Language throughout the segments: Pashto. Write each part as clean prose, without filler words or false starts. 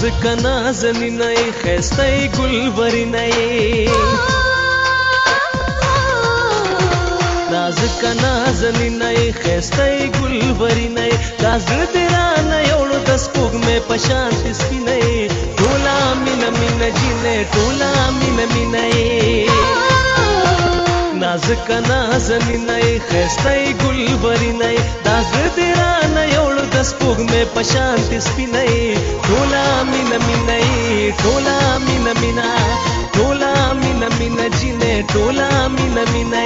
نازک نازنینه خسته گلبرینه نازک نازنینه خسته گلبرینه دا زړه دې رانه یوړو د سپوږمۍ په شان سپینه ټوله مینه مینه جینې ټوله مینه مینه نازک نازنینه خسته گلبرینه دا زړه دې رانه یوړو د سپوږمۍ په شان سپینه ټوله مینه مینه ټوله مینه مینه ټوله مینه مینه جینې ټوله مینه مینه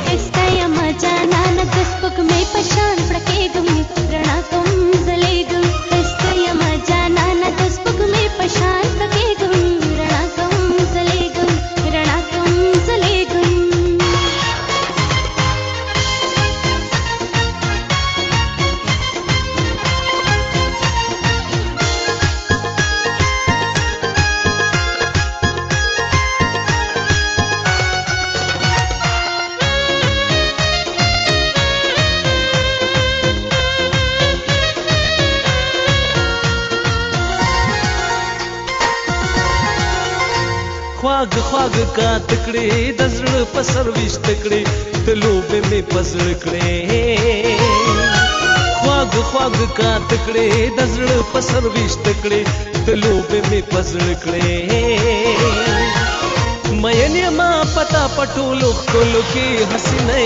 خسته یم جانانه د سپوږمۍ په شان پړکېږم رڼا کوم ځلېږم خسته یم جانانه د سپوږمۍ په شان پړکېږم رڼا کوم ځلېږم رڼا کوم ځلېږم خواږ خواږ کا تکړې د زړه په سر وشت کړې د لوبې مې پزړ کړې خواږ خواږ کا تکړې د زړه په سر وشت کړې د لوبې مې پزړ کړې مېنې ما پتا پټولو خلو کې حسینه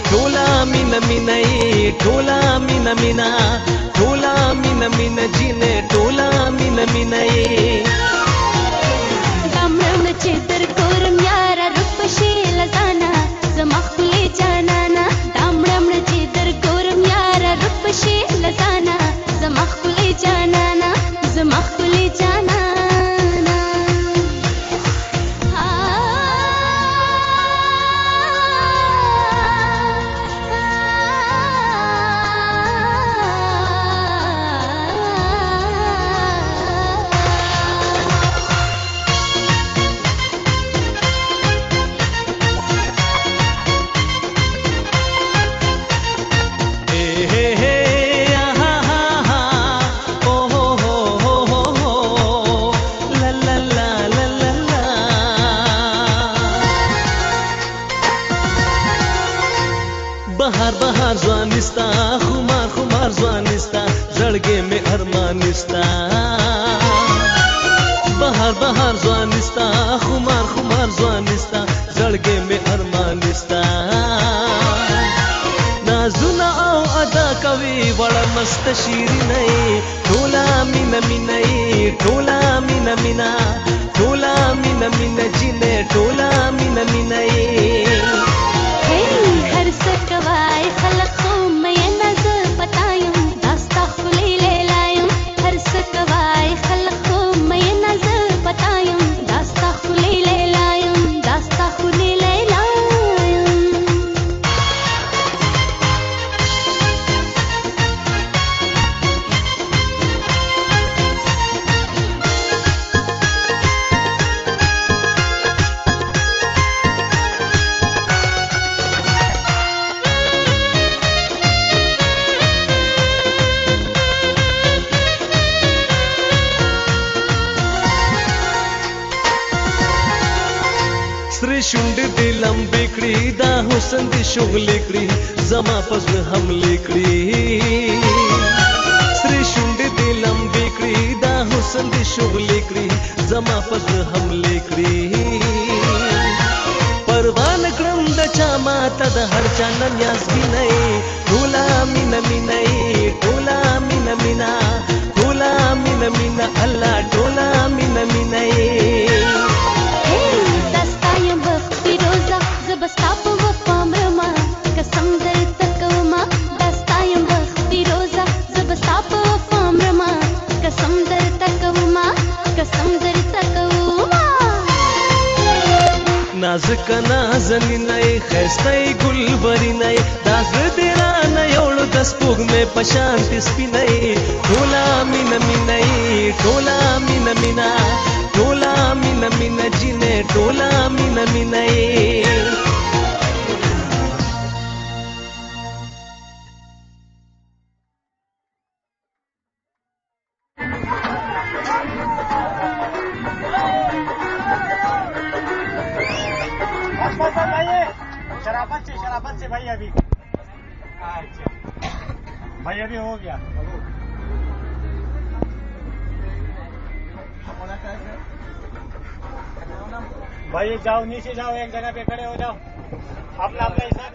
ټولا مینا مینا ټولا مینا مینا ټولا مینا مینا جینې ټولا مینا مینا چې در کورم یاره روپشي لزانا زما خپلې جانانا دا مړه چې در کورم یاره روپشي لزانا زما خپلې جانانا زما خپلې جانانا بهار بهار ځوانستا خمار خمار ځوانستا زړګې مې ارمانستا بهار بهار ځوانستا خمار خمار ځوانستا زړګې مې ارمانستا نازونه او ادا کوي وړه مست شیرینه ټولا مینا مینا ټولا مینا مینا ټولا مینا مینا جینې ټولا مینا مینا هر څه کوای خلق خو مې نه زه پتایم داستا خولې لیلایم هر څه کوای خلق خو مې نه زه پتایم داستا خولې لیلایم داستا خولې لیلایم سری شونډې دې لمبې کړي دا حسن دې شغلې کړي زما په زړه حملې کړي سری شونډې دې لمبې کړي دا حسن دې شغلې کړي زما په زړه حملې کړي پروان کړم د چا ماته د هر چا نه نیازبي نه ټولا مینا مینا ټولا مینا مینا ټولا مینا مینا الله ټولا مینا مینا بستا په وفا مرما قسم درته کومه دستا یم وختي روزه زه بستا په وفا مرما قسم درته کومه قسم درته کومه نازک نازنینه خسته گلبرینه دا زړه دې رانه یوړو د سپوږمۍ په شان سپینه ټولا مینا مینا ټولا مینا مینا ټولا مینا مینا جینې ټولا مینا مینا बराबर से भाई अभी अच्छा भाई अभी हो गया भाई जाओ नीचे जाओ एक जगह पे खड़े हो जाओ अपना अपना हिसाब